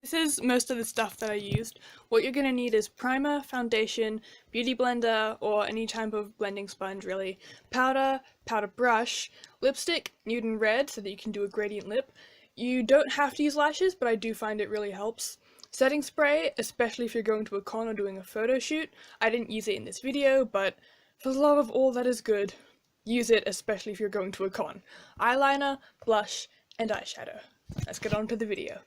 This is most of the stuff that I used. What you're going to need is primer, foundation, beauty blender, or any type of blending sponge really, powder, powder brush, lipstick, nude and red so that you can do a gradient lip. You don't have to use lashes, but I do find it really helps. Setting spray, especially if you're going to a con or doing a photo shoot. I didn't use it in this video, but for the love of all that is good, use it especially if you're going to a con. Eyeliner, blush, and eyeshadow. Let's get on to the video.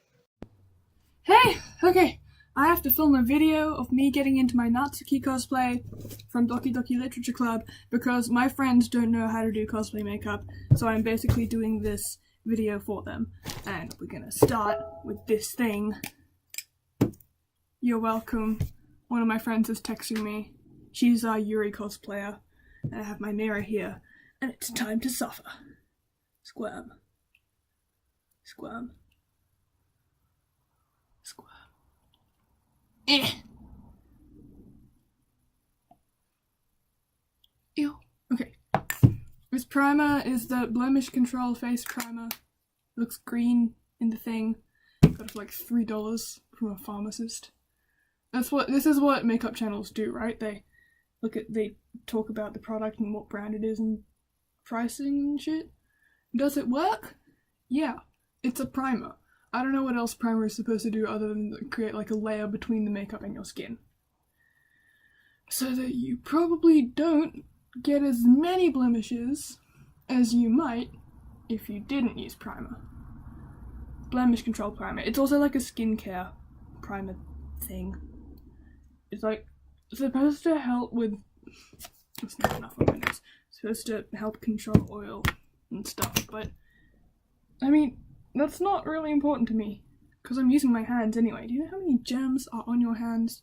Hey! Okay, I have to film a video of me getting into my Natsuki cosplay from Doki Doki Literature Club because my friends don't know how to do cosplay makeup, so I'm basically doing this video for them. And we're gonna start with this thing. You're welcome. One of my friends is texting me. She's our Yuri cosplayer. And I have my mirror here. And it's time to suffer. Squirm. Squirm. Squirm. Eh. Ew. Okay. This primer is the Blemish Control Face Primer. It looks green in the thing. Got it for like $3 from a pharmacist. This is what makeup channels do, right? They talk about the product and what brand it is and pricing and shit. Does it work? Yeah. It's a primer. I don't know what else primer is supposed to do other than create like a layer between the makeup and your skin. So that you probably don't get as many blemishes as you might if you didn't use primer. Blemish Control Primer. It's also like a skincare primer thing. It's like supposed to help with... That's not enough on my nose. It's supposed to help control oil and stuff, but I mean, that's not really important to me, because I'm using my hands anyway. Do you know how many germs are on your hands?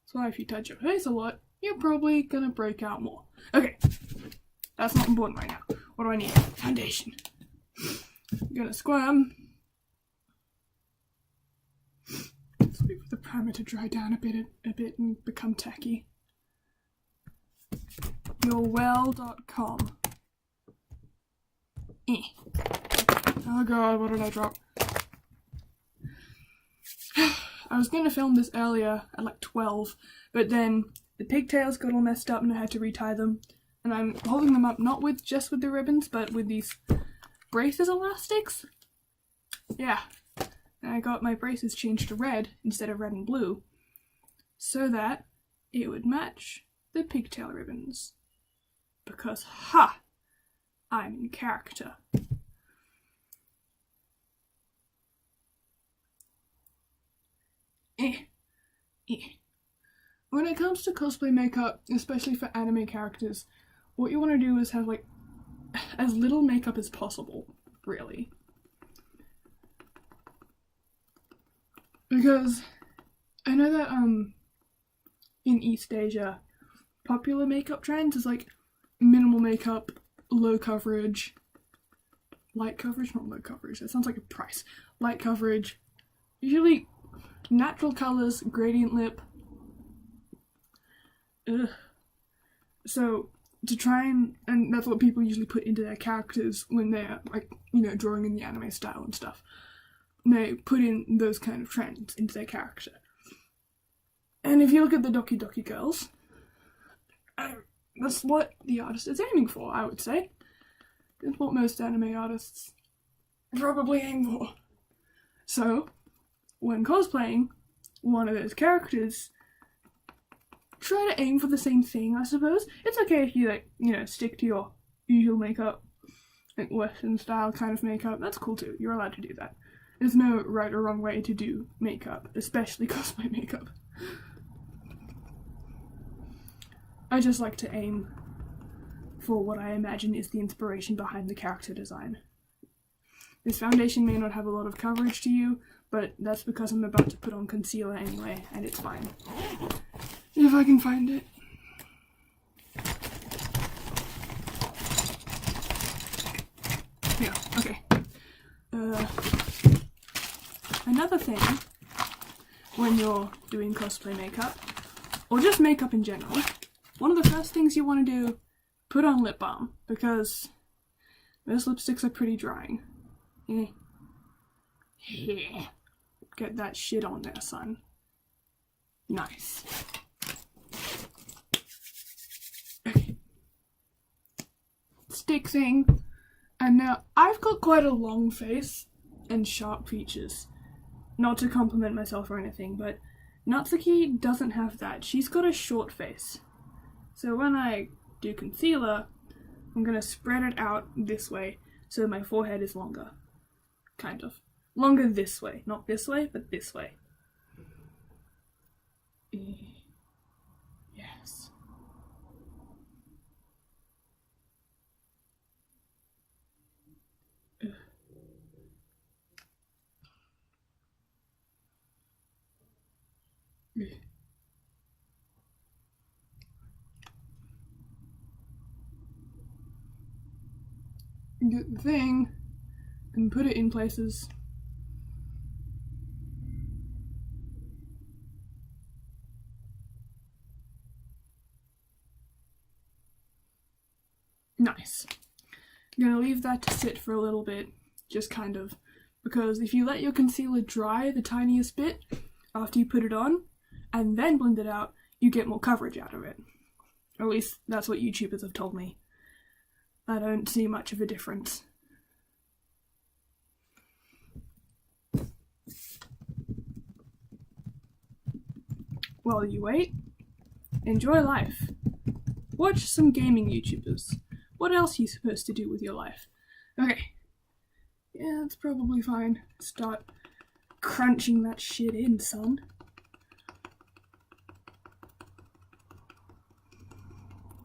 That's why if you touch your face a lot, you're probably gonna break out more. Okay, that's not important right now. What do I need? Foundation. I'm gonna squirm. Let's wait for the primer to dry down a bit and become tacky. Yourwell.com. Eh. Oh god, what did I drop? I was gonna film this earlier at like 12, but then the pigtails got all messed up and I had to retie them. And I'm holding them up not just with the ribbons, but with these braces elastics. Yeah. And I got my braces changed to red instead of red and blue, so that it would match the pigtail ribbons. Because, ha! I'm in character. When it comes to cosplay makeup, especially for anime characters, what you want to do is have like as little makeup as possible, really. Because I know that in East Asia, popular makeup trends is like minimal makeup, low coverage, light coverage, not low coverage, that sounds like a price. Light coverage, usually natural colors, gradient lip. Ugh. So to try and that's what people usually put into their characters when they're like, you know, drawing in the anime style and stuff. They put in those kind of trends into their character. And if you look at the Doki Doki girls, that's what the artist is aiming for, I would say. It's what most anime artists probably aim for. So, when cosplaying one of those characters, try to aim for the same thing, I suppose. It's okay if you, like, you know, stick to your usual makeup, like Western style kind of makeup. That's cool too. You're allowed to do that. There's no right or wrong way to do makeup, especially cosplay makeup. I just like to aim for what I imagine is the inspiration behind the character design. This foundation may not have a lot of coverage to you, but that's because I'm about to put on concealer anyway, and it's fine. If I can find it. Yeah, okay. Another thing, when you're doing cosplay makeup, or just makeup in general, one of the first things you want to do, put on lip balm, because most lipsticks are pretty drying. Yeah. Get that shit on there, son. Nice. Okay. Stick thing. And now, I've got quite a long face and sharp features. Not to compliment myself or anything, but Natsuki doesn't have that. She's got a short face. So when I do concealer, I'm gonna spread it out this way so my forehead is longer. Kind of. Longer this way. Not this way, but this way. Yes. Get the thing and put it in places. Nice. I'm gonna leave that to sit for a little bit, just kind of, because if you let your concealer dry the tiniest bit after you put it on, and then blend it out, you get more coverage out of it. Or at least that's what YouTubers have told me. I don't see much of a difference. While you wait, enjoy life. Watch some gaming YouTubers. What else are you supposed to do with your life? Okay. Yeah, that's probably fine. Start crunching that shit in, son.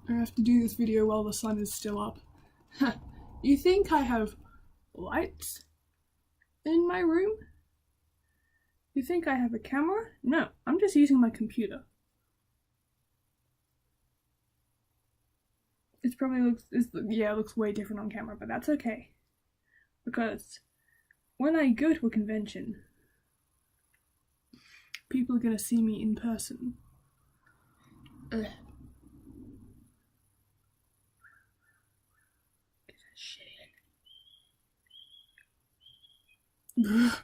I have to do this video while the sun is still up. You think I have lights in my room? You think I have a camera? No, I'm just using my computer. It probably looks way different on camera, but that's okay. Because when I go to a convention, people are gonna see me in person. Ugh. Get that shit in. Ugh.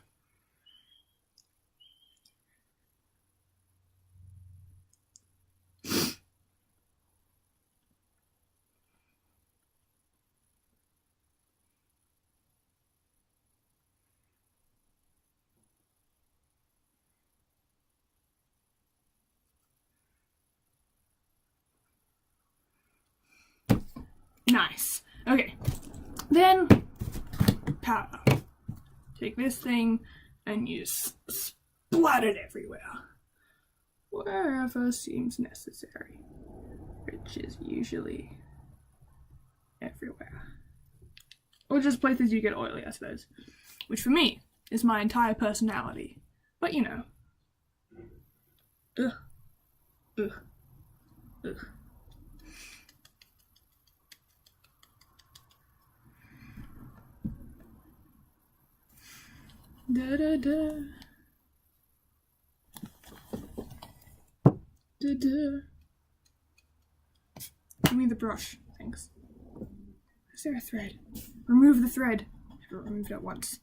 Nice. Okay. Then, powder. Take this thing and you splat it everywhere. Wherever seems necessary. Which is usually everywhere. Or just places you get oily, I suppose. Which for me is my entire personality. But you know. Ugh. Ugh. Ugh. Da da da. Da da. Give me the brush, thanks. Is there a thread? Remove the thread. I have it removed at once.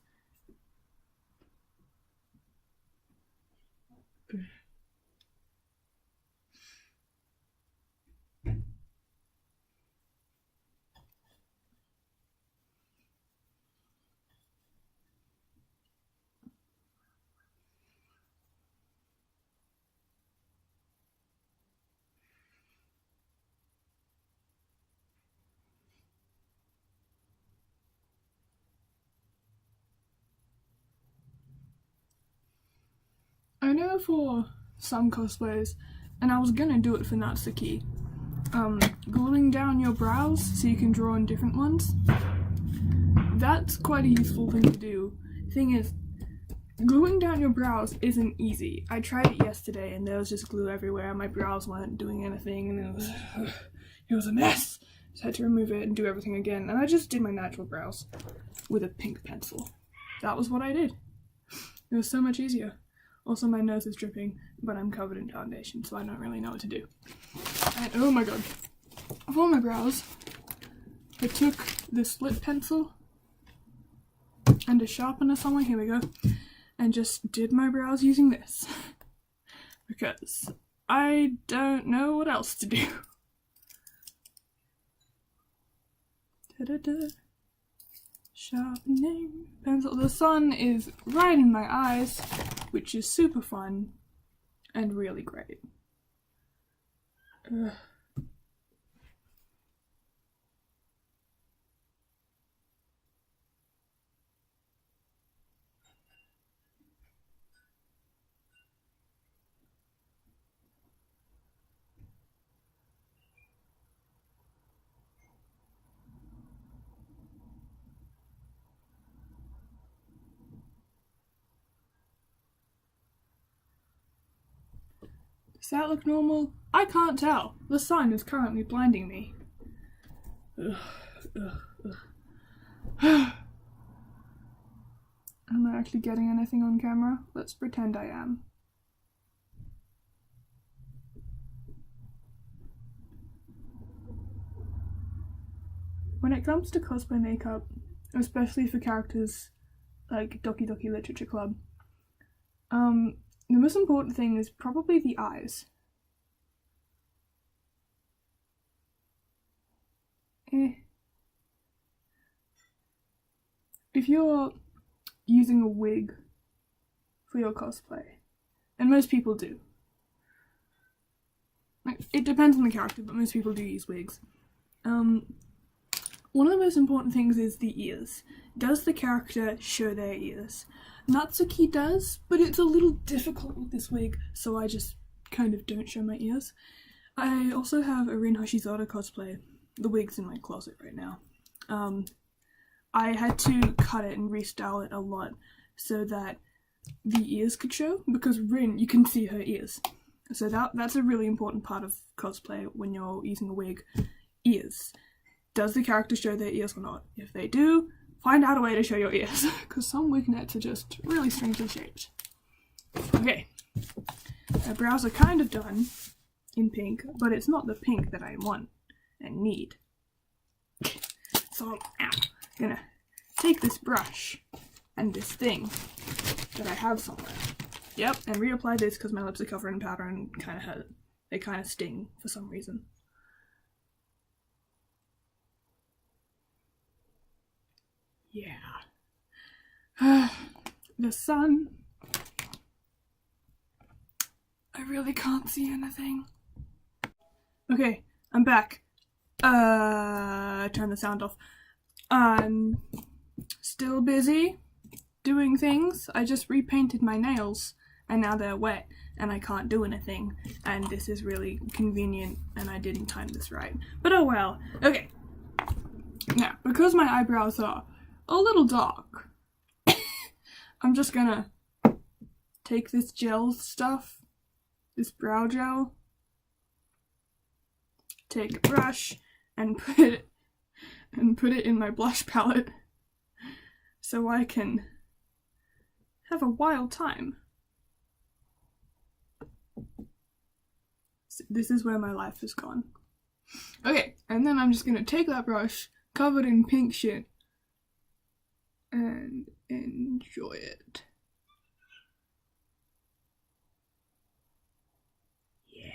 I know for some cosplays, and I was gonna do it for Natsuki, gluing down your brows so you can draw on different ones, that's quite a useful thing to do. Thing is, gluing down your brows isn't easy. I tried it yesterday and there was just glue everywhere, my brows weren't doing anything, and it was a mess. Just had to remove it and do everything again, and I just did my natural brows with a pink pencil. That was what I did. It was so much easier. Also, my nose is dripping, but I'm covered in foundation, so I don't really know what to do. And, oh my god. For my brows, I took the split pencil and a sharpener somewhere, here we go, and just did my brows using this because I don't know what else to do. Da-da-da. Sharpening pencil. The sun is right in my eyes, which is super fun and really great. Ugh. Does that look normal? I can't tell. The sun is currently blinding me. Ugh, ugh, ugh. Am I actually getting anything on camera? Let's pretend I am. When it comes to cosplay makeup, especially for characters like Doki Doki Literature Club, the most important thing is probably the eyes. If you're using a wig for your cosplay, and most people do, like, it depends on the character, but most people do use wigs. One of the most important things is the ears. Does the character show their ears? Natsuki does, but it's a little difficult with this wig, so I just kind of don't show my ears. I also have a Rin Hoshizada cosplay. The wig's in my closet right now. I had to cut it and restyle it a lot so that the ears could show, because Rin, you can see her ears. So that's a really important part of cosplay when you're using a wig. Ears. Does the character show their ears or not? If they do, find out a way to show your ears, because some wig nets are just really strangely shaped. Okay, my brows are kind of done in pink, but it's not the pink that I want and need. So I'm gonna take this brush and this thing that I have somewhere. Yep, and reapply this because my lips are covered in powder and kind of hurt. They kind of sting for some reason. Yeah. The sun. I really can't see anything. Okay, I'm back. Turn the sound off. I'm still busy doing things. I just repainted my nails and now they're wet and I can't do anything. And this is really convenient and I didn't time this right. But oh well. Okay. Now, because my eyebrows are a little dark, I'm just gonna take this gel stuff, this brow gel, take a brush and put it in my blush palette so I can have a wild time. So this is where my life has gone. Okay, and then I'm just gonna take that brush covered in pink shit and enjoy it. Yeah.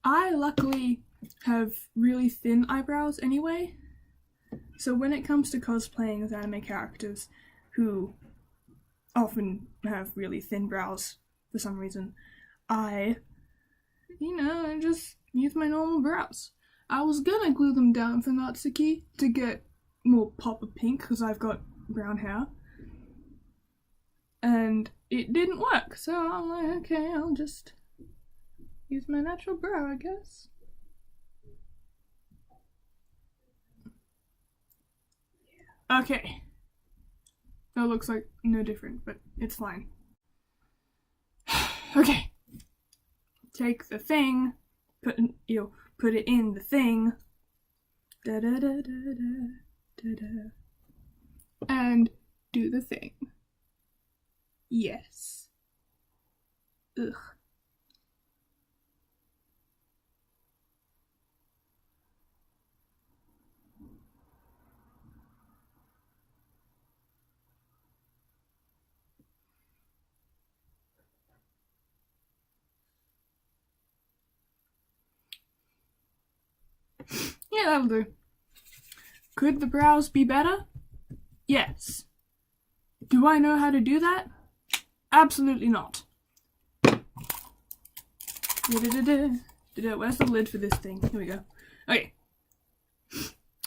I luckily have really thin eyebrows anyway, so when it comes to cosplaying as anime characters who often have really thin brows for some reason, I just use my normal brows. I was gonna glue them down for Natsuki to get more pop of pink because I've got brown hair, and it didn't work, so I'm like, okay, I'll just use my natural brow, I guess. Okay. That looks like no different, but it's fine. Okay. Take the thing, put it in the thing, da da da da da da da, and do the thing. Yes. Ugh. Yeah, that'll do. Could the brows be better? Yes. Do I know how to do that? Absolutely not. Where's the lid for this thing? Here we go. Okay.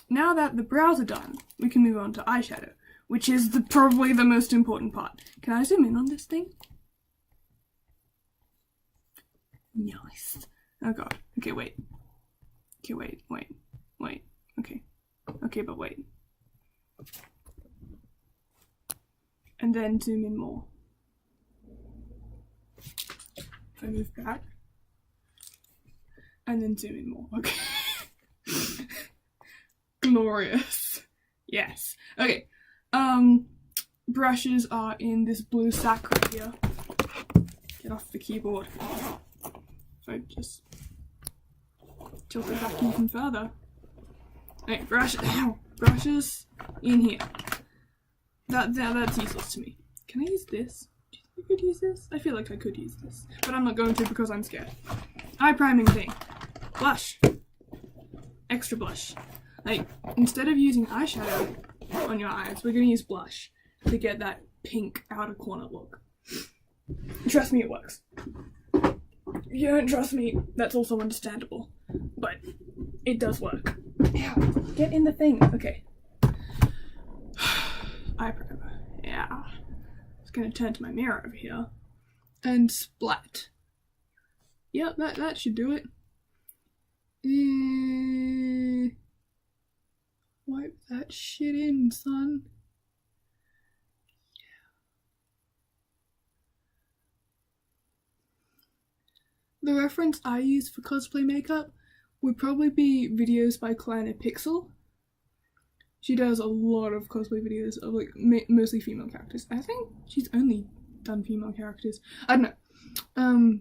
Now that the brows are done, we can move on to eyeshadow, which is probably the most important part. Can I zoom in on this thing? Nice. Oh god. Okay, wait. Okay, wait. Okay. Okay, but wait. And then zoom in more. If I move back. And then zoom in more. Okay. Glorious. Yes. Okay. Brushes are in this blue sack right here. Get off the keyboard. If I just tilt it back even further. Okay, brushes in here. That's useless to me. Can I use this? Do you think I could use this? I feel like I could use this, but I'm not going to because I'm scared. Eye priming thing. Blush. Extra blush. Like, instead of using eyeshadow on your eyes, we're gonna use blush to get that pink outer corner look. Trust me, it works. If you don't trust me, that's also understandable. But it does work. Ow, get in the thing. Okay. Eye primer. Yeah. It's gonna turn to my mirror over here. And splat. Yep, that should do it. Wipe that shit in, son. Yeah. The reference I use for cosplay makeup would probably be videos by Eyeliner Pixel. She does a lot of cosplay videos of like mostly female characters. I think she's only done female characters. I don't know.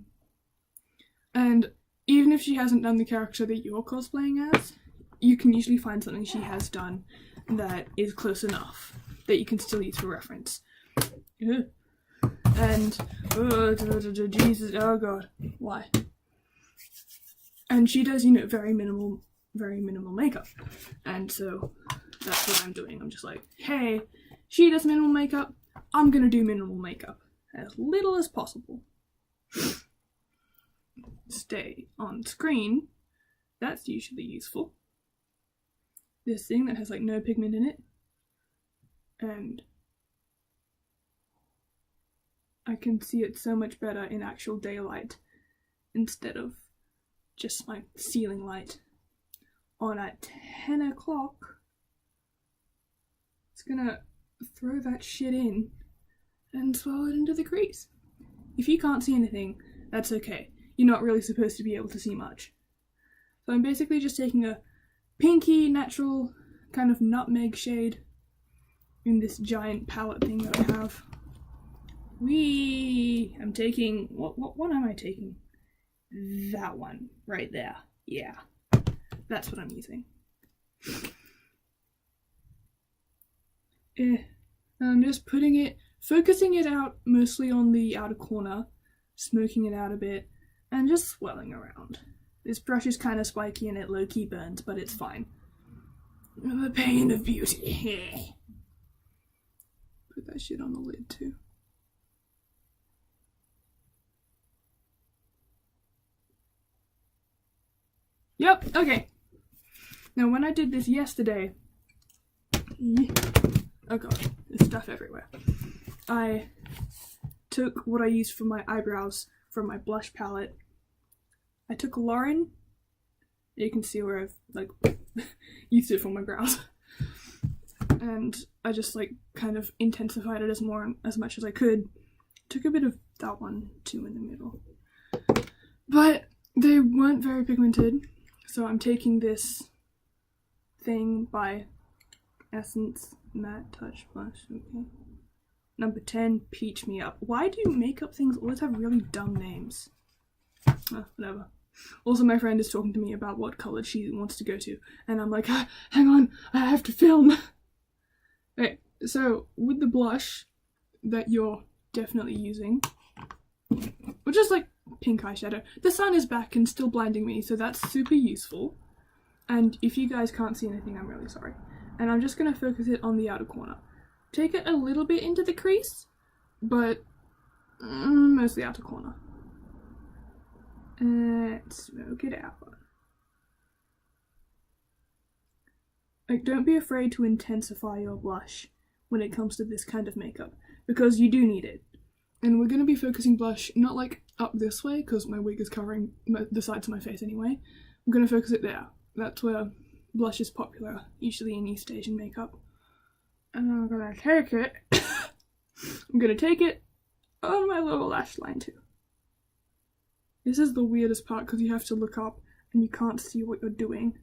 And even if she hasn't done the character that you're cosplaying as, you can usually find something she has done that is close enough that you can still use for reference. And Jesus, oh god, why? And she does, you know, very minimal makeup, and so that's what I'm doing. I'm just like, hey, she does minimal makeup, I'm gonna do minimal makeup as little as possible. Stay on screen. That's usually useful. This thing that has like no pigment in it, and I can see it so much better in actual daylight instead of just my ceiling light on at 10 o'clock. It's gonna throw that shit in and swirl it into the crease. If you can't see anything, that's okay. You're not really supposed to be able to see much. So I'm basically just taking a pinky, natural kind of nutmeg shade in this giant palette thing that I have. I'm taking, what am I taking? That one, right there. Yeah, that's what I'm using. I'm just focusing it out mostly on the outer corner, smoking it out a bit, and just swirling around. This brush is kind of spiky and it low-key burns, but it's fine. The pain of beauty. Put that shit on the lid too. Yep, okay. Now when I did this yesterday, oh god, there's stuff everywhere. I took what I used for my eyebrows from my blush palette. I took Lauren. You can see where I've like used it for my brows. And I just like kind of intensified it as much as I could. Took a bit of that one too in the middle. But they weren't very pigmented. So I'm taking this thing by Essence Matte Touch Blush, okay. Number 10, Peach Me Up. Why do makeup things always have really dumb names? Whatever. Also, my friend is talking to me about what color she wants to go to, and I'm like, hang on, I have to film. Okay, so with the blush that you're definitely using, which is like pink eyeshadow. The sun is back and still blinding me, so that's super useful. and if you guys can't see anything, I'm really sorry. And I'm just going to focus it on the outer corner. Take it a little bit into the crease, but mostly outer corner. And smoke it out. Like, don't be afraid to intensify your blush when it comes to this kind of makeup, because you do need it. And we're going to be focusing blush not like up this way, because my wig is covering the sides of my face anyway. I'm going to focus it there. That's where blush is popular, usually in East Asian makeup. And I'm going to take it, I'm going to take it on my lower lash line too. This is the weirdest part because you have to look up and you can't see what you're doing.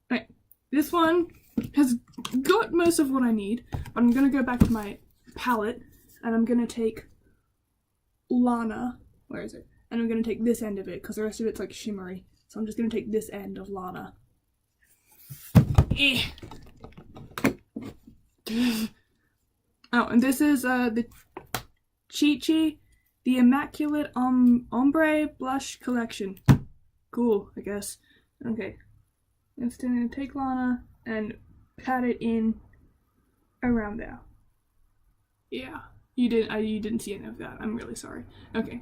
Right, this one has got most of what I need, but I'm gonna go back to my palette and I'm gonna take Lana, where is it? And I'm gonna take this end of it because the rest of it's like shimmery. So I'm just gonna take this end of Lana. Oh, and this is the Chi, the Immaculate Ombre Blush Collection. Cool, I guess. Okay. Just gonna take Lana and pat it in around there. Yeah, you didn't see any of that. I'm really sorry. Okay.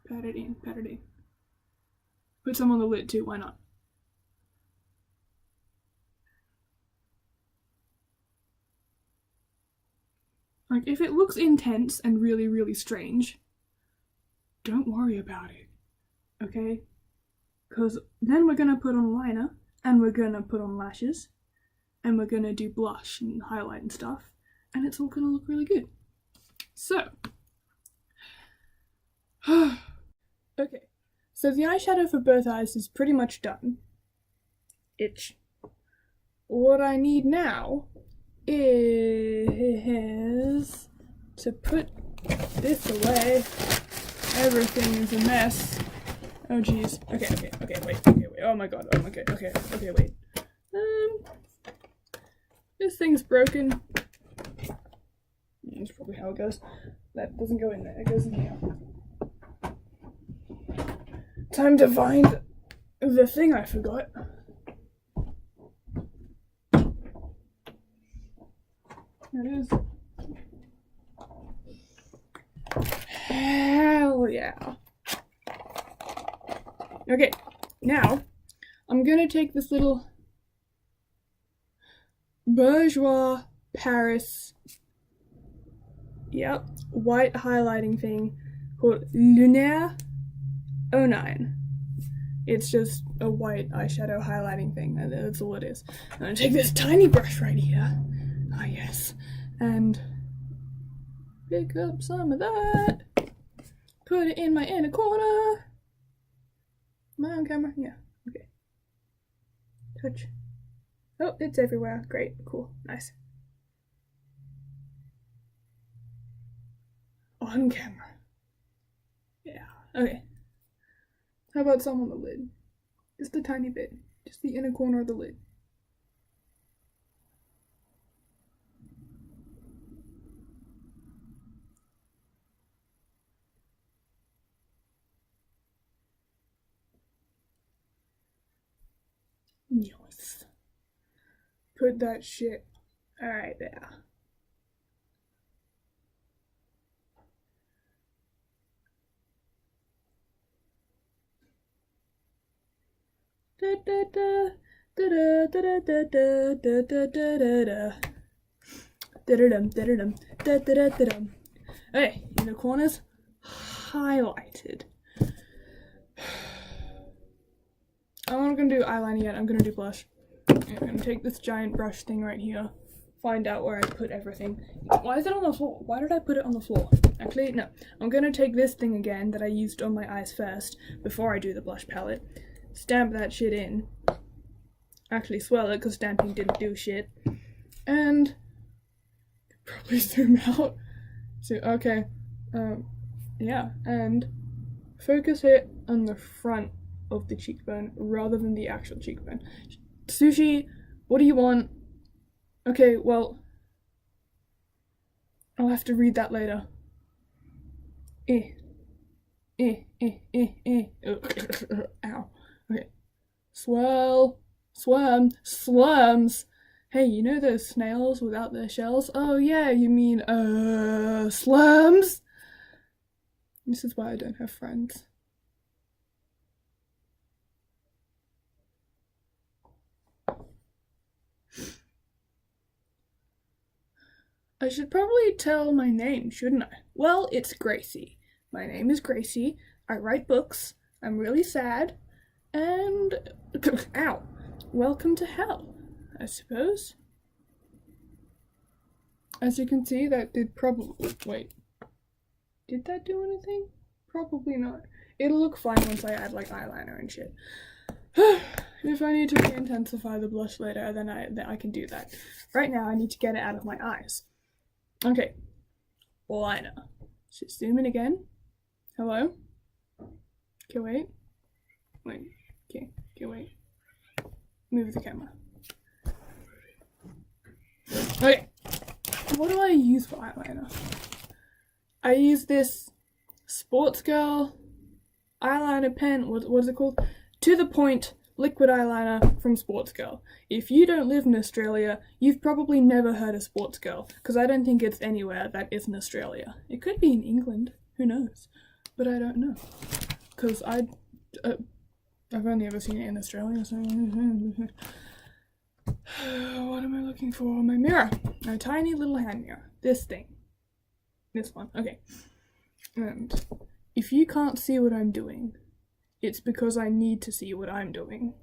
Pat it in, pat it in. Put some on the lid too, why not? Like, if it looks intense and really, really strange, don't worry about it, okay? Because then we're gonna put on liner, and we're gonna put on lashes, and we're gonna do blush and highlight and stuff, and it's all gonna look really good. So, okay. So the eyeshadow for both eyes is pretty much done. Itch. What I need now is to put this away. Everything is a mess. Oh geez. Okay, wait. Oh my god, okay, wait. This thing's broken. That's probably how it goes. That doesn't go in there, it goes in here. Time to find the thing I forgot. There it is. Hell yeah. Okay, now I'm gonna take this little Bourjois Paris, white highlighting thing called Lunaire 09. It's just a white eyeshadow highlighting thing, and that's all it is. I'm gonna take this tiny brush right here. Ah, yes. And pick up some of that. Put it in my inner corner. Am I on camera? Yeah. Okay. Touch. Oh, it's everywhere. Great. Cool. Nice. On camera. Yeah. Okay. How about some on the lid? Just a tiny bit. Just the inner corner of the lid. Yes. Put that shit right there. Da da da da da da da da da da da da da. Da-da-dum, da-da-dum, da-da-da-da-dum. Okay, inner corners highlighted. I'm not gonna do eyeliner yet, I'm gonna do blush. I'm gonna take this giant brush thing right here, find out where I put everything. Why is it on the floor? Why did I put it on the floor? Actually, no. I'm gonna take this thing again that I used on my eyes first, before I do the blush palette. Stamp that shit in. Actually swell it, because stamping didn't do shit. And probably zoom out. So, okay. Yeah, and focus it on the front of the cheekbone rather than the actual cheekbone. Sushi, what do you want? Okay, well, I'll have to read that later. Ow. Okay. Slurms. Hey, you know those snails without their shells? Oh yeah, you mean, slurms? This is why I don't have friends. I should probably tell my name, shouldn't I? Well, it's Gracie. My name is Gracie. I write books. I'm really sad. And... ow. Welcome to hell, I suppose. As you can see, that did probably... Wait. Did that do anything? Probably not. It'll look fine once I add, like, eyeliner and shit. If I need to re-intensify the blush later, then I can do that. Right now, I need to get it out of my eyes. Okay. Liner. Just zoom in again. Hello? Okay, wait. Wait. Okay, wait. Move the camera. Okay. What do I use for eyeliner? I use this Sports Girl eyeliner pen. What is it called? To the Point liquid eyeliner from Sports Girl. If you don't live in Australia, you've probably never heard of Sports Girl, because I don't think it's anywhere that isn't Australia. It could be in England, who knows? But I don't know, because I've only ever seen it in Australia, so... What am I looking for? My mirror. A tiny little hand mirror. This thing. This one. Okay. And if you can't see what I'm doing, it's because I need to see what I'm doing.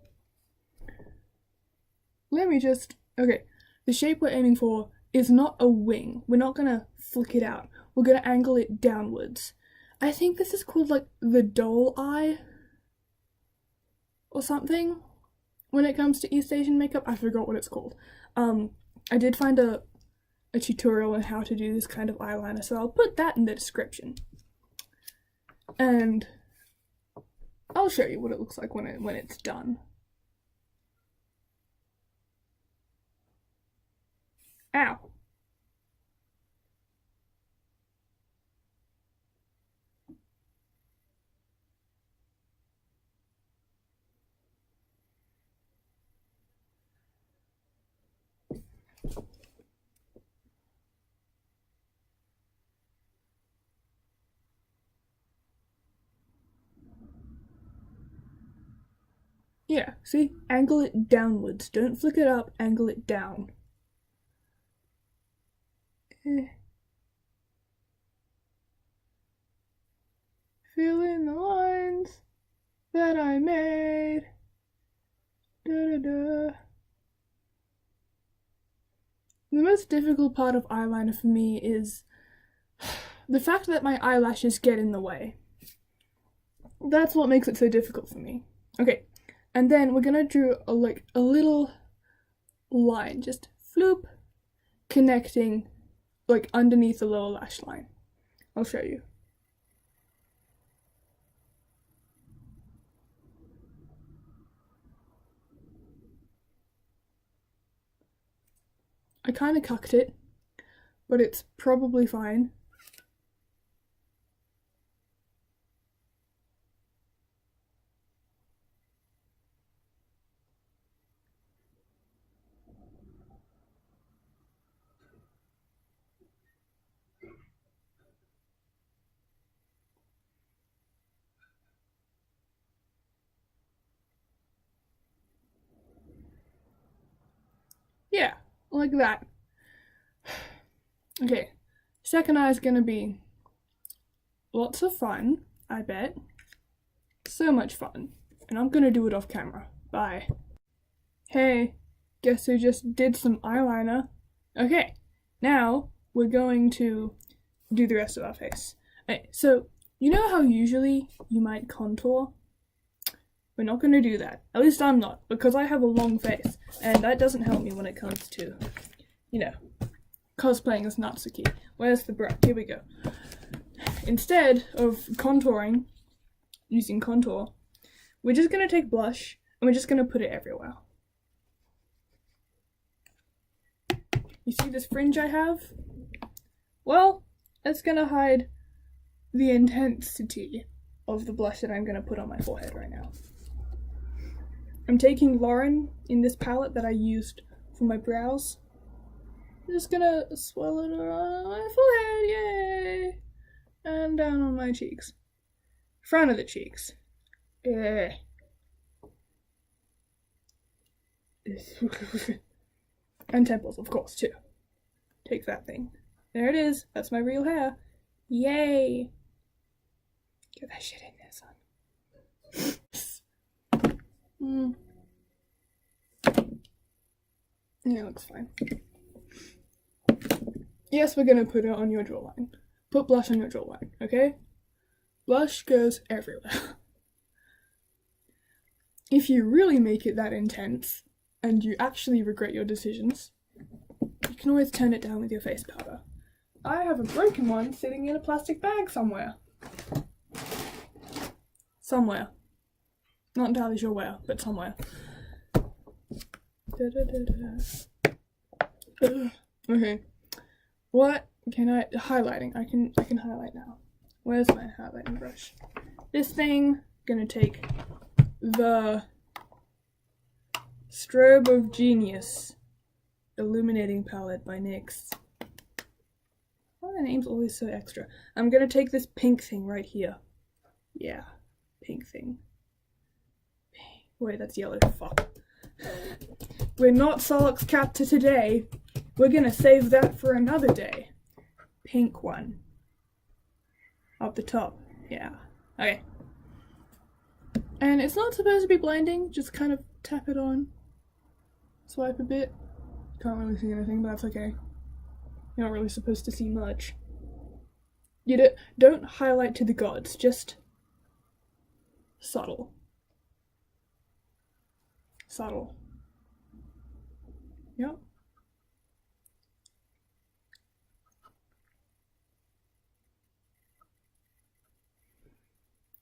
Let me just... Okay. The shape we're aiming for is not a wing. We're not gonna flick it out. We're gonna angle it downwards. I think this is called, like, the doll eye or something when it comes to East Asian makeup. I forgot what it's called. I did find a tutorial on how to do this kind of eyeliner, so I'll put that in the description. And I'll show you what it looks like when it's done. Ow. Yeah, see? Angle it downwards. Don't flick it up, angle it down. Fill in the lines that I made. The most difficult part of eyeliner for me is the fact that my eyelashes get in the way. That's what makes it so difficult for me. Okay. And then we're gonna draw a little line, just floop, connecting, like, underneath the lower lash line. I'll show you. I kind of cucked it, but it's probably fine. Yeah, like that. Okay, second eye is gonna be lots of fun, I bet. So much fun. And I'm gonna do it off camera. Bye. Hey, guess who just did some eyeliner? Okay, now we're going to do the rest of our face. Okay, so you know how usually you might contour? We're not going to do that. At least I'm not, because I have a long face, and that doesn't help me when it comes to, you know, cosplaying as Natsuki. Where's the brush? Here we go. instead of contouring, using contour, we're just going to take blush and we're just going to put it everywhere. You see this fringe I have? Well, it's going to hide the intensity of the blush that I'm going to put on my forehead right now. I'm taking Lauren in this palette that I used for my brows. I'm just going to swirl it around my forehead, yay! And down on my cheeks. Front of the cheeks. Yeah. And temples, of course, too. Take that thing. There it is. That's my real hair. Yay! Get that shit in there, son. Yeah, looks fine. Yes, we're gonna put it on your jawline. Put blush on your jawline, okay? Blush goes everywhere. If you really make it that intense, and you actually regret your decisions, you can always turn it down with your face powder. I have a broken one sitting in a plastic bag somewhere. Somewhere. Not entirely sure where, but somewhere. Okay. What can I... Highlighting. I can highlight now. Where's my highlighting brush? This thing, gonna take the Strobe of Genius Illuminating Palette by NYX. Why are the names always so extra? I'm gonna take this pink thing right here. Yeah, pink thing. Wait, that's yellow. Fuck. We're not Solix Captor today. We're gonna save that for another day. Pink one. Up the top. Yeah. Okay. And it's not supposed to be blinding, just kind of tap it on. Swipe a bit. Can't really see anything, but that's okay. You're not really supposed to see much. You don't highlight to the gods, just subtle. Subtle. Yep.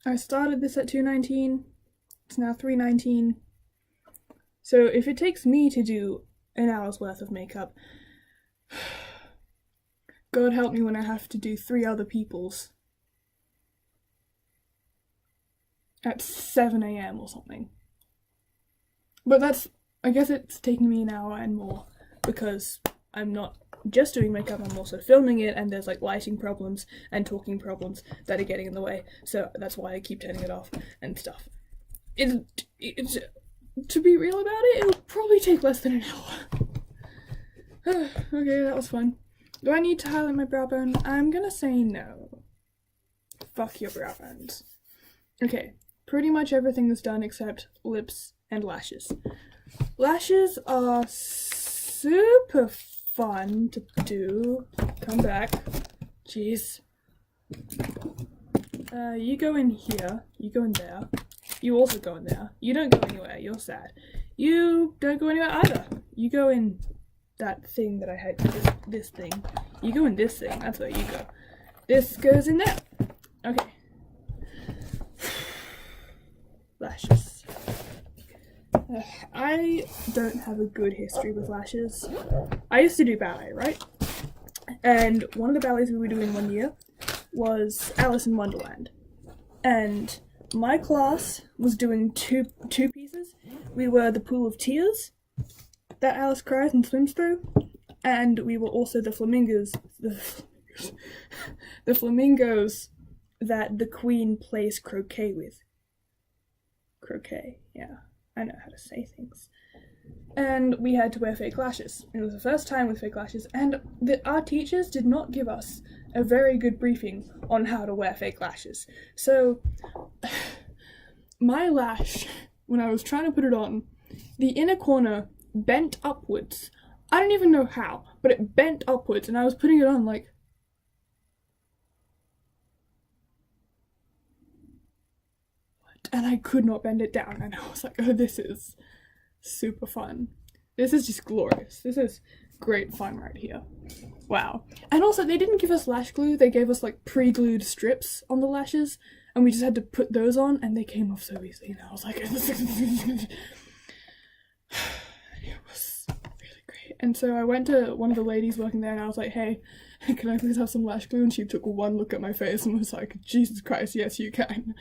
I started this at 2:19, it's now 3:19. So if it takes me to do an hour's worth of makeup, God help me when I have to do 3 other people's at 7 AM or something. But that's, I guess it's taking me an hour and more, because I'm not just doing makeup, I'm also filming it, and there's like lighting problems and talking problems that are getting in the way, so that's why I keep turning it off and stuff. It's to be real about it, it'll probably take less than an hour. Okay, that was fun. Do I need to highlight my brow bone? I'm gonna say no. Fuck your brow bones. Okay, pretty much everything is done except lips and lashes. Lashes are super fun to do. Come back. Jeez. You go in here. You go in there. You also go in there. You don't go anywhere. You're sad. You don't go anywhere either. You go in that thing that I had. This thing. You go in this thing. That's where you go. This goes in there. Okay. Lashes. I don't have a good history with lashes. I used to do ballet, right? And one of the ballets we were doing one year was Alice in Wonderland. And my class was doing two pieces. We were the Pool of Tears that Alice cries and swims through, and we were also the flamingos. The flamingos that the Queen plays croquet with. Croquet, yeah. I know how to say things. And we had to wear fake lashes. It was the first time with fake lashes, and our teachers did not give us a very good briefing on how to wear fake lashes. So, my lash, when I was trying to put it on, the inner corner bent upwards. I don't even know how, but it bent upwards, and I was putting it on like... And I could not bend it down, and I was like, oh, this is super fun. This is just glorious. This is great fun right here. Wow. And also, they didn't give us lash glue, they gave us like pre-glued strips on the lashes, and we just had to put those on, and they came off so easily, and I was like, it was really great. And so I went to one of the ladies working there, and I was like, hey, can I please have some lash glue? And she took one look at my face and was like, Jesus Christ, yes you can.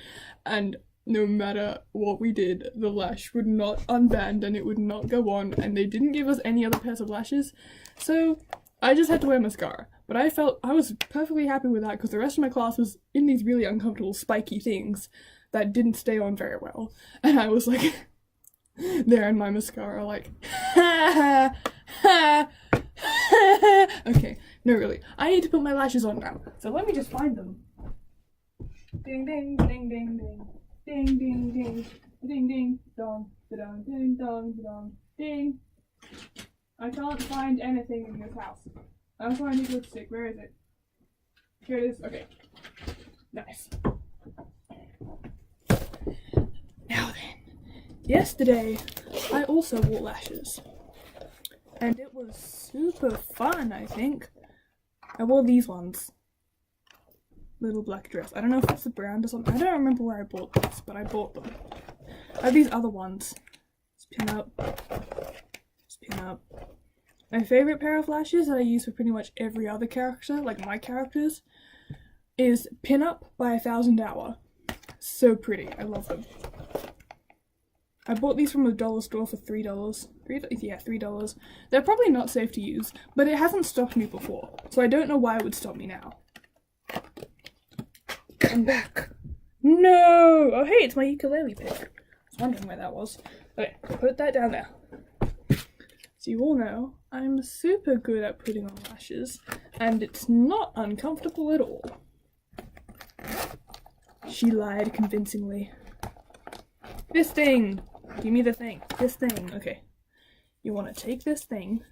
And no matter what we did, the lash would not unband and it would not go on, and they didn't give us any other pairs of lashes, so I just had to wear mascara. But I was perfectly happy with that, because the rest of my class was in these really uncomfortable spiky things that didn't stay on very well, and I was like there in my mascara like ha ha ha. Okay, no really, I need to put my lashes on now, so let me just find them. Ding ding ding ding ding. Ding ding ding ding ding dong dong ding dong dong ding. I can't find anything in this house. I'm finding lipstick. Where is it? Here it is. Okay. Nice. Now then, yesterday I also wore lashes, and it was super fun. I think I wore these ones. Little black dress. I don't know if it's the brand or something. I don't remember where I bought this, but I bought them. I have these other ones. Just pin up. Just pin up. My favourite pair of lashes that I use for pretty much every other character, like my characters, is Pin Up by 1000 Hour. So pretty. I love them. I bought these from a dollar store for $3. Yeah, $3. They're probably not safe to use, but it hasn't stopped me before, so I don't know why it would stop me now. I'm back. No! Oh hey, it's my ukulele pick. I was wondering where that was. Okay, put that down there. So you all know, I'm super good at putting on lashes, and it's not uncomfortable at all. She lied convincingly. This thing! Give me the thing. This thing. Okay. You want to take this thing.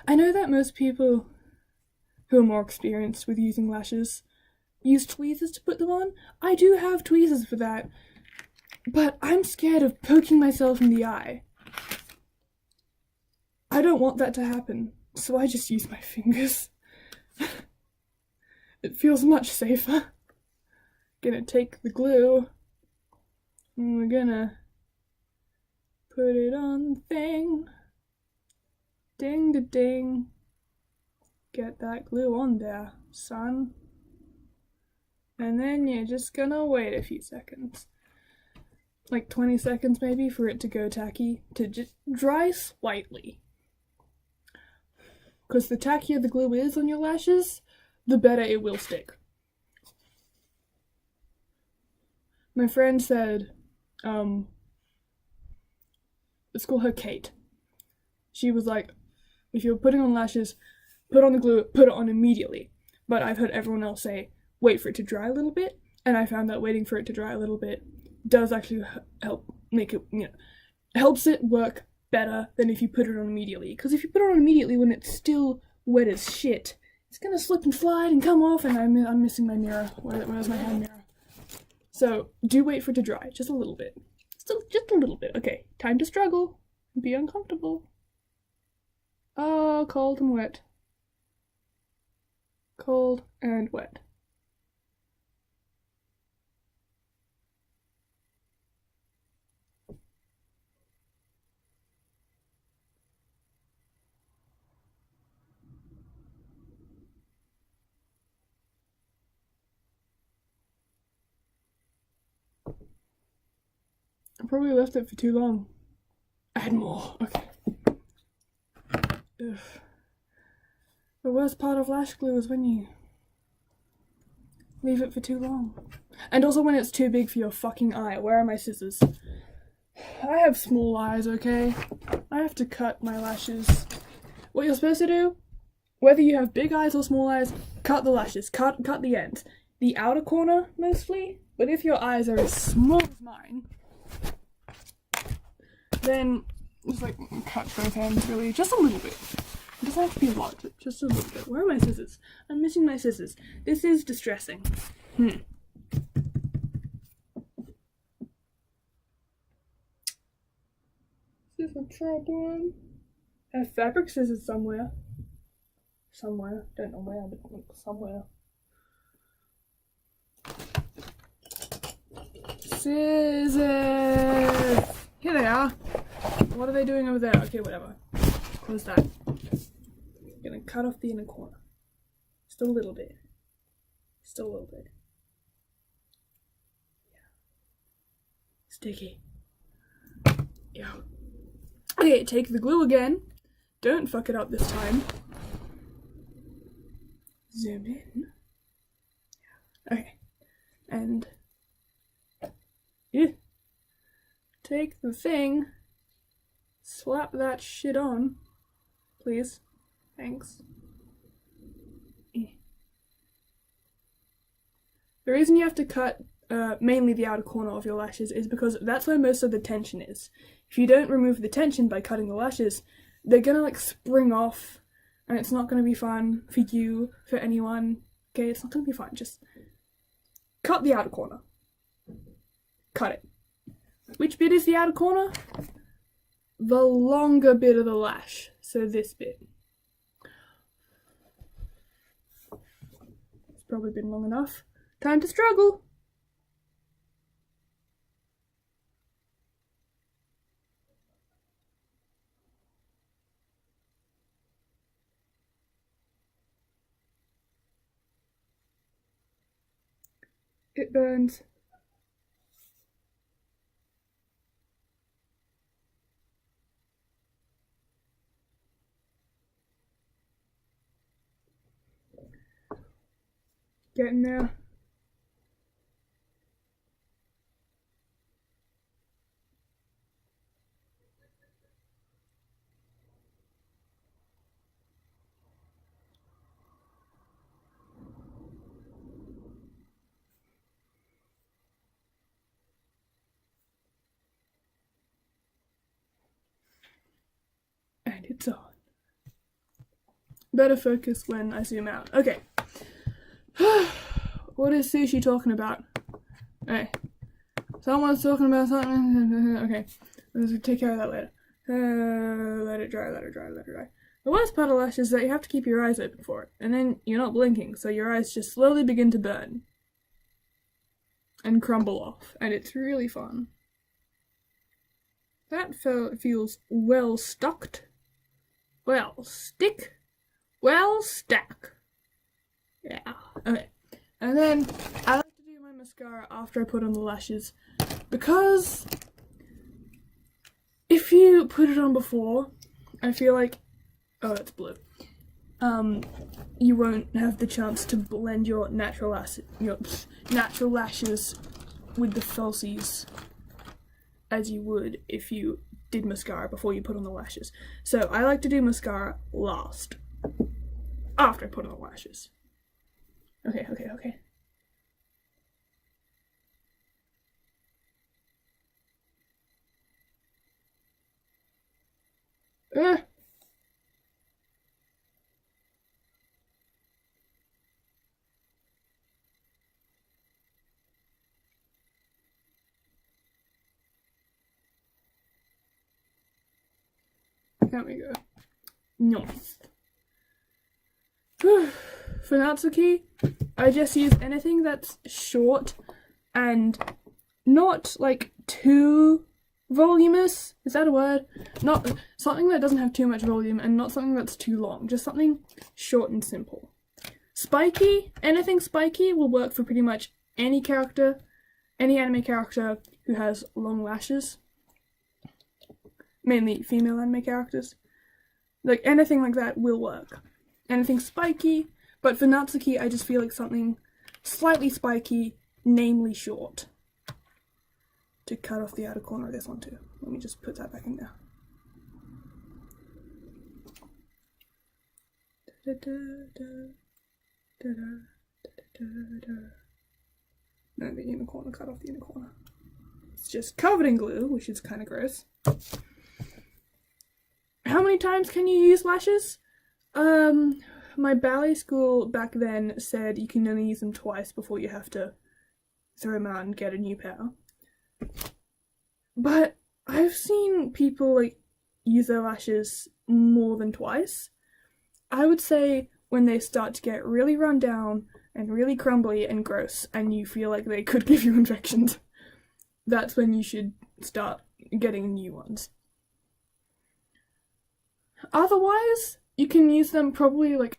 I know that most people who are more experienced with using lashes use tweezers to put them on. I do have tweezers for that, but I'm scared of poking myself in the eye. I don't want that to happen, so I just use my fingers. It feels much safer. Gonna take the glue, and we're gonna put it on the thing. Ding da ding. Get that glue on there, son. And then you're just gonna wait a few seconds. Like 20 seconds maybe for it to go tacky, to just dry slightly. Because the tackier the glue is on your lashes, the better it will stick. My friend said, let's call her Kate. She was like, if you're putting on lashes, put on the glue, put it on immediately. But I've heard everyone else say, wait for it to dry a little bit, and I found that waiting for it to dry a little bit does actually help make it, helps it work better than if you put it on immediately. Because if you put it on immediately when it's still wet as shit, it's gonna slip and slide and come off, and I'm missing my mirror. Where's my hand mirror? So do wait for it to dry, just a little bit. Still, just a little bit. Okay, time to struggle. Be uncomfortable. Oh, cold and wet. Cold and wet. I probably left it for too long. Add more. Okay. Ugh. The worst part of lash glue is when you leave it for too long. And also when it's too big for your fucking eye. Where are my scissors? I have small eyes, okay? I have to cut my lashes. What you're supposed to do, whether you have big eyes or small eyes, cut the lashes. Cut the ends. The outer corner, mostly. But if your eyes are as small as mine, then just like cut both ends, really. Just a little bit. It doesn't have to be a lot, just a little bit. Where are my scissors? I'm missing my scissors. This is distressing. This is a problem. I have fabric scissors somewhere. Somewhere. Don't know where, but somewhere. Scissors! Here they are. What are they doing over there? Okay, whatever. Close that. I'm gonna cut off the inner corner. Still a little bit. Still a little bit. Yeah. Sticky. Yeah. Okay, take the glue again. Don't fuck it up this time. Zoom in. Okay. And take the thing. Slap that shit on. Please. Thanks. The reason you have to cut mainly the outer corner of your lashes is because that's where most of the tension is. If you don't remove the tension by cutting the lashes, they're gonna like spring off, and it's not gonna be fun for you, for anyone. Okay, it's not gonna be fun. Just cut the outer corner. Cut it. Which bit is the outer corner? The longer bit of the lash. So this bit. It's probably been long enough. Time to struggle. It burns. Getting there. And it's on. Better focus when I zoom out. Okay. What is Sushi talking about? Okay. Someone's talking about something. Okay. Let's take care of that later. Let it dry, let it dry, let it dry. The worst part of lash is that you have to keep your eyes open for it. And then you're not blinking, so your eyes just slowly begin to burn. And crumble off. And it's really fun. That feels well stuck. Well stick. Well stack. Yeah. Okay. And then I like to do my mascara after I put on the lashes, because if you put it on before, I feel like, oh, it's blue. You won't have the chance to blend your natural lashes with the falsies as you would if you did mascara before you put on the lashes. So I like to do mascara last, after I put on the lashes. Okay. There we go. Nice. For Natsuki, I just use anything that's short and not like too voluminous. Is that a word? Not something that doesn't have too much volume, and not something that's too long. Just something short and simple. Spiky, anything spiky will work for pretty much any character, any anime character who has long lashes. Mainly female anime characters. Like anything like that will work. Anything spiky, but for Natsuki I just feel like something slightly spiky, namely short. To cut off the outer corner of this one too. Let me just put that back in there. No, the inner corner, cut off the inner corner. It's just covered in glue, which is kind of gross. How many times can you use lashes? My ballet school back then said you can only use them twice before you have to throw them out and get a new pair. But I've seen people like use their lashes more than twice. I would say when they start to get really run down and really crumbly and gross and you feel like they could give you infections, that's when you should start getting new ones. Otherwise, you can use them probably like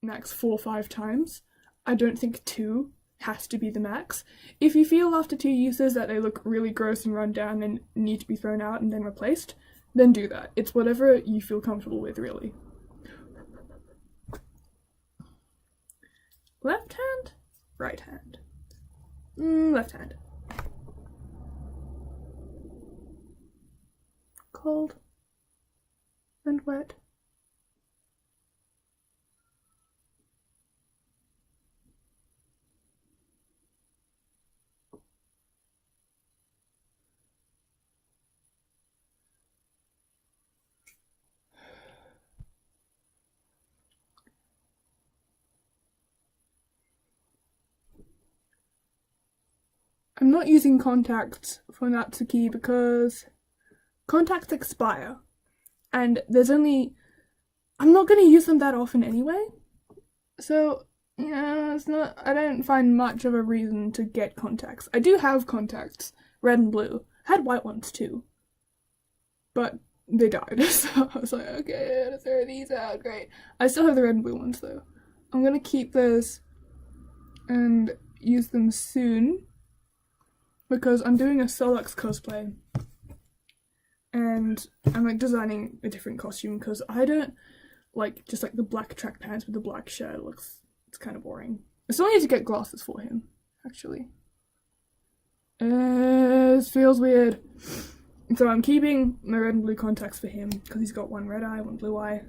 max 4 or 5 times. I don't think 2 has to be the max. If you feel after 2 uses that they look really gross and run down and need to be thrown out and then replaced, then do that. It's whatever you feel comfortable with, really. Left hand? Right hand? Left hand. Cold and wet. I'm not using contacts for Natsuki because contacts expire, and I'm not going to use them that often anyway, so, I don't find much of a reason to get contacts. I do have contacts, red and blue. I had white ones too, but they died, so I was like, okay, let's throw these out, great. I still have the red and blue ones though. I'm going to keep those and use them soon, because I'm doing a Solux cosplay, and I'm like designing a different costume because I don't like just like the black track pants with the black shirt. It's kind of boring. I still need to get glasses for him, actually. This feels weird. So I'm keeping my red and blue contacts for him because he's got one red eye, one blue eye.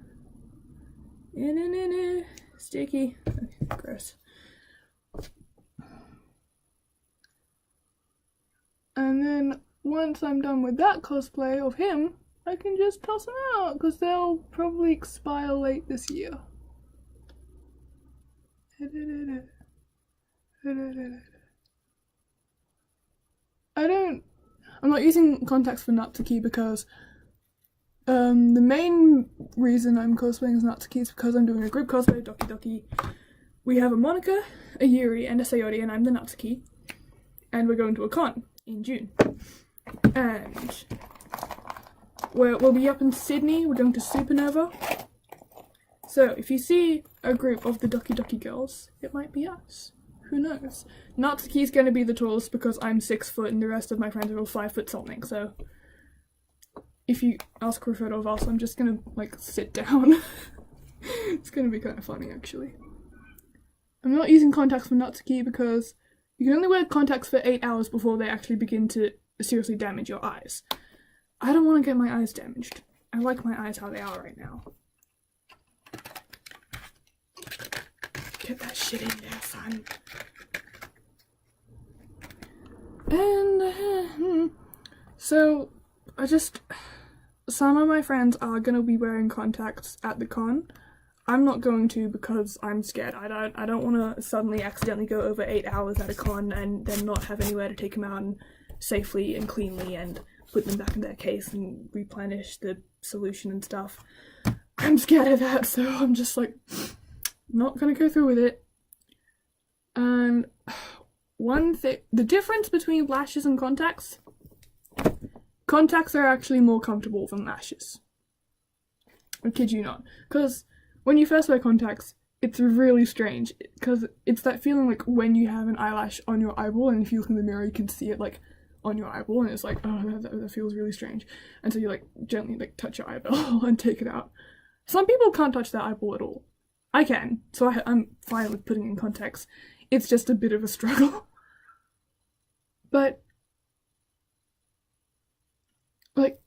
Sticky. Okay, gross. And then once I'm done with that cosplay of him, I can just toss them out because they'll probably expire late this year. I'm not using contacts for Natsuki because the main reason I'm cosplaying as Natsuki is because I'm doing a group cosplay, Doki Doki. We have a Monika, a Yuri, and a Sayori, and I'm the Natsuki. And we're going to a con in June, and we'll be up in Sydney. We're going to Supanova, so if you see a group of the Doki Doki girls, it might be us, who knows. Natsuki's going to be the tallest because I'm 6 foot and the rest of my friends are all 5 foot something, so if you ask for a photo of us, I'm just going to like sit down. It's going to be kind of funny, actually. I'm not using contacts for Natsuki because you can only wear contacts for 8 hours before they actually begin to seriously damage your eyes. I don't want to get my eyes damaged. I like my eyes how they are right now. Get that shit in there, son. And, so, some of my friends are going to be wearing contacts at the con. I'm not going to because I'm scared. I don't want to suddenly accidentally go over 8 hours at a con and then not have anywhere to take them out and safely and cleanly and put them back in their case and replenish the solution and stuff. I'm scared of that, so I'm just like, not gonna go through with it. And one thing, the difference between lashes and contacts are actually more comfortable than lashes. I kid you not. Because when you first wear contacts, it's really strange, because it's that feeling like when you have an eyelash on your eyeball, and if you look in the mirror, you can see it like on your eyeball, and it's like, oh, that feels really strange. And so you like gently like touch your eyeball and take it out. Some people can't touch their eyeball at all. I can, so I'm fine with putting in contacts. It's just a bit of a struggle. But like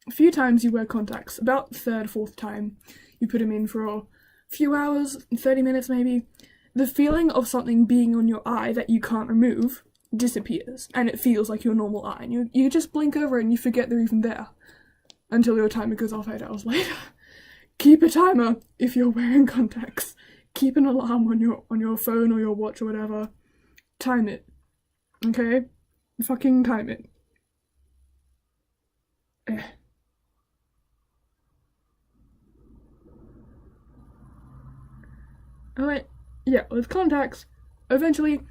a few times you wear contacts, about the 3rd, 4th time you put them in for a few hours, 30 minutes maybe, the feeling of something being on your eye that you can't remove disappears, and it feels like your normal eye, and you just blink over it and you forget they're even there until your timer goes off 8 hours later. Keep a timer if you're wearing contacts. Keep an alarm on your phone or your watch or whatever. Time it. Okay? Fucking time it. Yeah, with contacts, eventually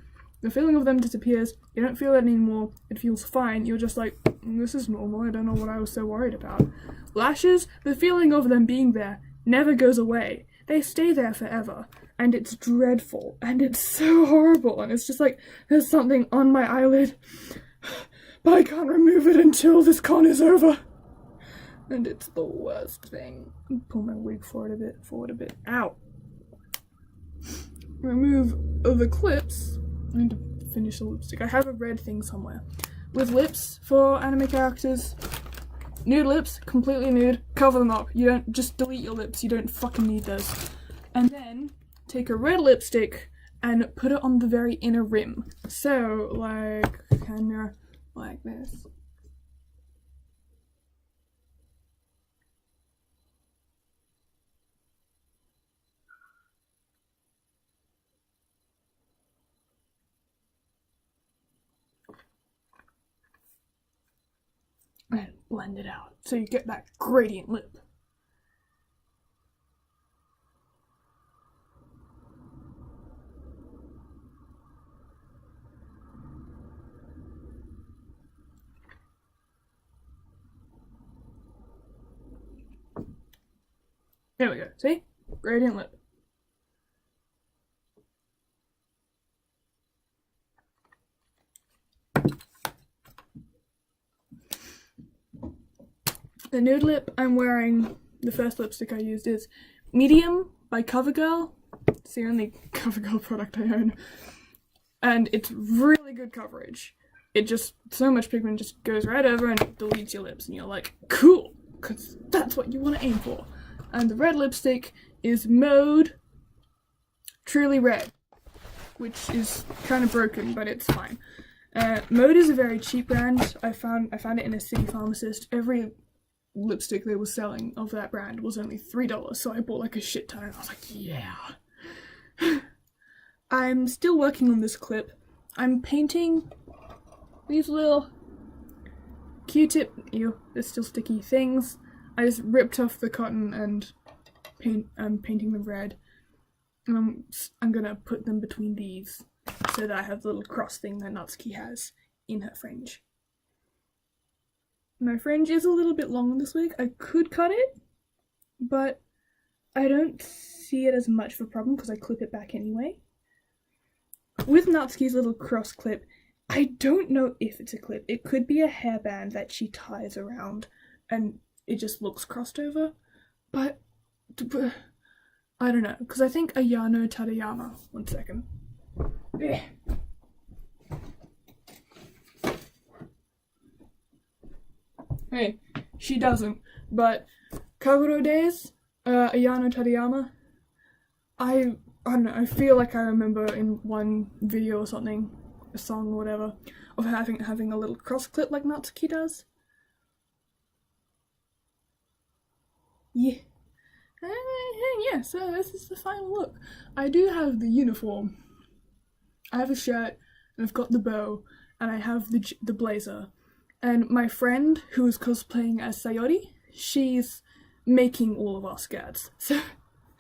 the feeling of them disappears, you don't feel it anymore, it feels fine, you're just like, this is normal, I don't know what I was so worried about. Lashes, the feeling of them being there never goes away. They stay there forever, and it's dreadful, and it's so horrible, and it's just like, there's something on my eyelid, but I can't remove it until this con is over. And it's the worst thing. Pull my wig forward a bit. Ow! Remove the clips. I need to finish the lipstick. I have a red thing somewhere. With lips for anime characters, nude lips, completely nude, cover them up. You don't just delete your lips, you don't fucking need those. And then take a red lipstick and put it on the very inner rim. So, like, kinda like this. And blend it out so you get that gradient lip. There we go, see? Gradient lip. The nude lip I'm wearing, the first lipstick I used is Medium by CoverGirl. It's the only CoverGirl product I own. And it's really good coverage. It just, so much pigment just goes right over and deletes your lips and you're like, cool, because that's what you want to aim for. And the red lipstick is Mode Truly Red, which is kind of broken, but it's fine. Mode is a very cheap brand. I found it in a city pharmacist. Every lipstick they were selling of that brand was only $3, so I bought like a shit ton and I was like, yeah. I'm still working on this clip. I'm painting these little Q-tip, they're still sticky things. I just ripped off the cotton and I'm painting them red. And I'm gonna put them between these so that I have the little cross thing that Natsuki has in her fringe. My fringe is a little bit long this week. I could cut it, but I don't see it as much of a problem because I clip it back anyway. With Natsuki's little cross clip, I don't know if it's a clip. It could be a hairband that she ties around and it just looks crossed over, but I don't know, because I think Ayano Tadayama, one second. Hey, she doesn't, but Kaguro Days, Ayano Tadayama, I don't know, I feel like I remember in one video or something, a song or whatever, of having a little cross clip like Natsuki does. Yeah. Yeah, so this is the final look. I do have the uniform. I have a shirt, and I've got the bow, and I have the blazer. And my friend, who is cosplaying as Sayori, she's making all of our skirts. So,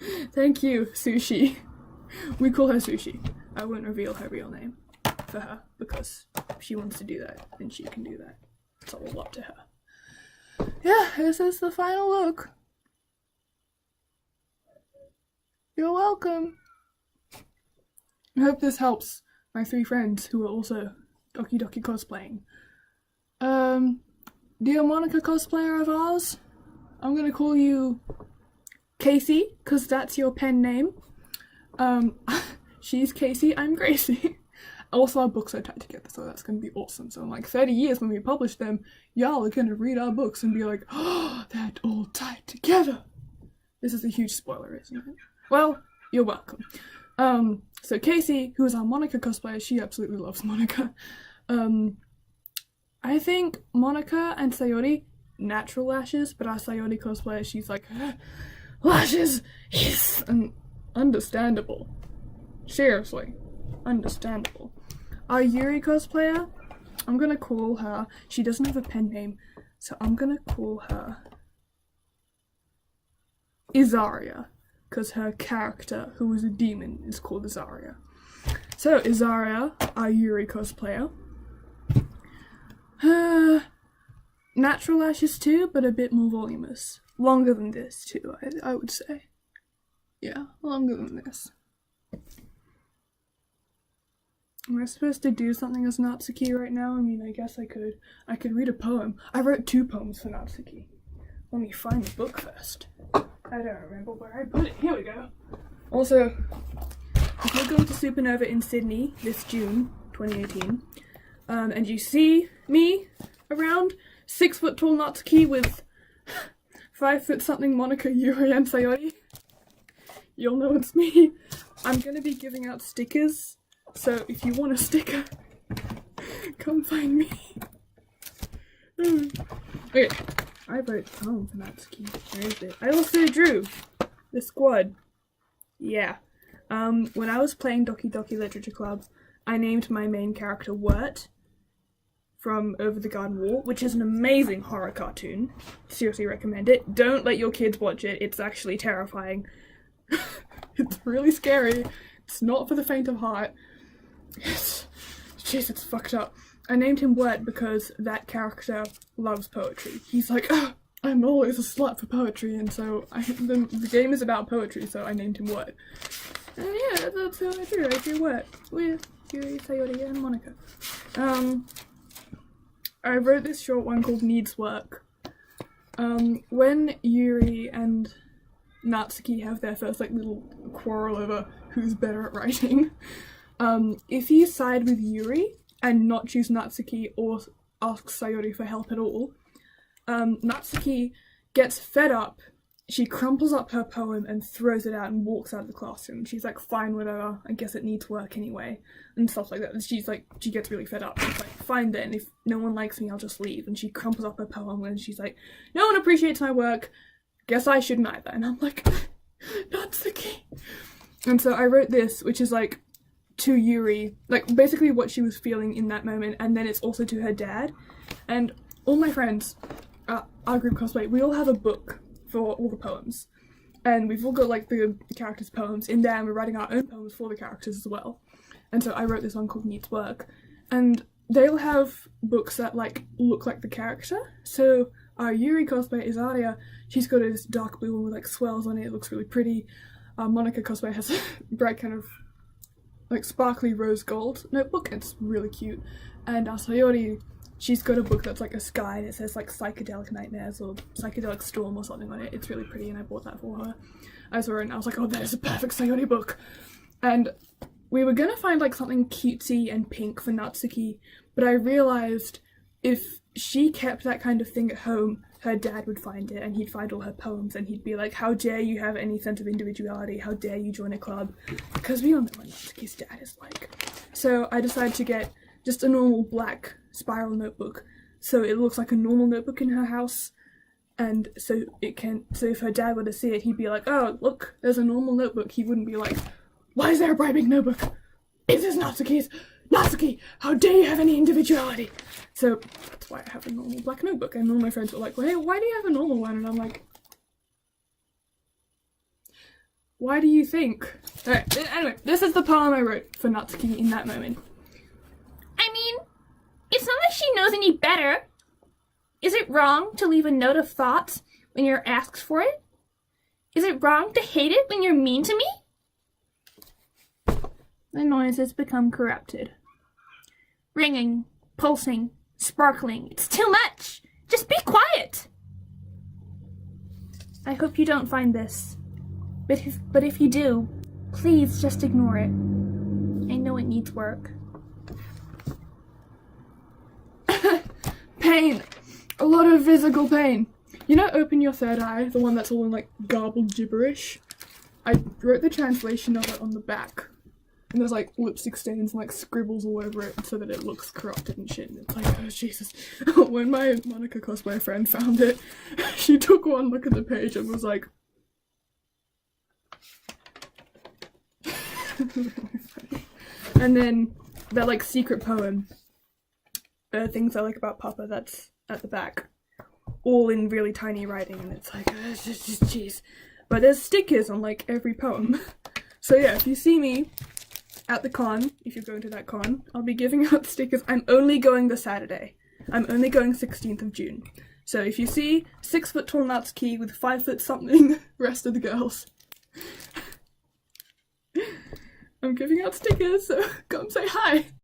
Thankyou Sushi. We call her Sushi. I won't reveal her real name for her, because if she wants to do that, then she can do that. It's all up to her. Yeah, this is the final look. You're welcome. I hope this helps my three friends who are also Doki Doki cosplaying. Dear Monika cosplayer of ours, I'm gonna call you Kasey, because that's your pen name. She's Kasey, I'm Gracie. Also, our books are tied together, so that's gonna be awesome. So in like 30 years when we publish them, y'all are gonna read our books and be like, oh, they're all tied together. This is a huge spoiler, isn't it? Well, you're welcome. So Kasey, who is our Monika cosplayer, she absolutely loves Monika. I think Monika and Sayori, natural lashes, but our Sayori cosplayer, she's like, lashes, yes, and understandable. Seriously, understandable. Our Yuri cosplayer, I'm gonna call her, she doesn't have a pen name, so I'm gonna call her Izaria, because her character, who is a demon, is called Azaria. So, Azaria, our Yuri cosplayer. Natural lashes too, but a bit more voluminous. Longer than this too, I would say. Yeah, longer than this. Am I supposed to do something as Natsuki right now? I mean, I guess I could. I could read a poem. I wrote 2 poems for Natsuki. Let me find the book first. I don't remember where I put it. Here we go. Also, if you're going to Supanova in Sydney this June 2018, and you see me around, 6 foot tall Natsuki with 5 foot something Monika, Yuri, and Sayori, you'll know it's me. I'm gonna be giving out stickers. So if you want a sticker, come find me. Okay, I wrote a poem for Natsuki. Where is it? I also drew the squad. Yeah. When I was playing Doki Doki Literature Club, I named my main character Wirt from Over the Garden Wall, which is an amazing horror cartoon. Seriously recommend it. Don't let your kids watch it. It's actually terrifying. It's really scary. It's not for the faint of heart. Jeez, it's fucked up. I named him Wirt because that character loves poetry. He's like, oh, I'm always a slut for poetry, and so the game is about poetry, so I named him Wirt. And yeah, that's how I drew. I drew Wirt with Yuri, Sayori, and Monika. I wrote this short one called Needs Work. When Yuri and Natsuki have their first little quarrel over who's better at writing, if you side with Yuri and not choose Natsuki or ask Sayori for help at all, Natsuki gets fed up, she crumples up her poem and throws it out and walks out of the classroom. She's like, fine, whatever, I guess it needs work anyway, and stuff like that. And she gets really fed up. She's like, fine then, if no one likes me, I'll just leave. And she crumples up her poem and she's like, no one appreciates my work, guess I shouldn't either. And I'm like, Natsuki. And so I wrote this, which is to Yuri, basically what she was feeling in that moment, and then it's also to her dad. And all my friends, our group Cosplay, we all have a book for all the poems, and we've all got the characters' poems in there, and we're writing our own poems for the characters as well. And so I wrote this one called Needs Work, and they'll have books that look like the character. So our Yuri cosplay is Aria. She's got this dark blue one with swells on it. It looks really pretty. Monika cosplay has a bright kind of sparkly rose gold notebook. It's really cute. And Sayori, she's got a book that's a sky and it says psychedelic nightmares or psychedelic storm or something on it. It's really pretty, and I bought that for her. I saw it and I was like, oh, there's a perfect Sayori book. And we were gonna find something cutesy and pink for Natsuki, but I realized if she kept that kind of thing at home, her dad would find it, and he'd find all her poems, and he'd be like, how dare you have any sense of individuality, how dare you join a club, because we all know what Natsuki's dad is like. So I decided to get just a normal black spiral notebook, so it looks like a normal notebook in her house, and so if her dad were to see it, he'd be like, oh, look, there's a normal notebook. He wouldn't be like, why is there a bright big notebook? Is this Natsuki's? Natsuki, how dare you have any individuality? So that's why I have a normal black notebook, and all my friends were like, well, hey, why do you have a normal one? And I'm like, why do you think? Alright, anyway, this is the poem I wrote for Natsuki in that moment. I mean, it's not like she knows any better. Is it wrong to leave a note of thoughts when you're asked for it? Is it wrong to hate it when you're mean to me? The noise has become corrupted. Ringing, pulsing, sparkling. It's too much! Just be quiet! I hope you don't find this. But if you do, please just ignore it. I know it needs work. Pain! A lot of physical pain. You know Open Your Third Eye, the one that's all in garbled gibberish? I wrote the translation of it on the back. And there's lipstick stains and scribbles all over it so that it looks corrupted and shit. And it's oh Jesus. When my Monika cosplay friend found it, she took one look at the page and was like, and then that secret poem, Things I Like About Papa, that's at the back, all in really tiny writing, and it's just jeez. but there's stickers on like every poem. So yeah, if you see me at the con, if you're going to that con, I'll be giving out stickers. I'm only going the Saturday. I'm only going 16th of June. So if you see 6 foot tall Natsuki with 5 foot something rest of the girls, I'm giving out stickers, so come say hi.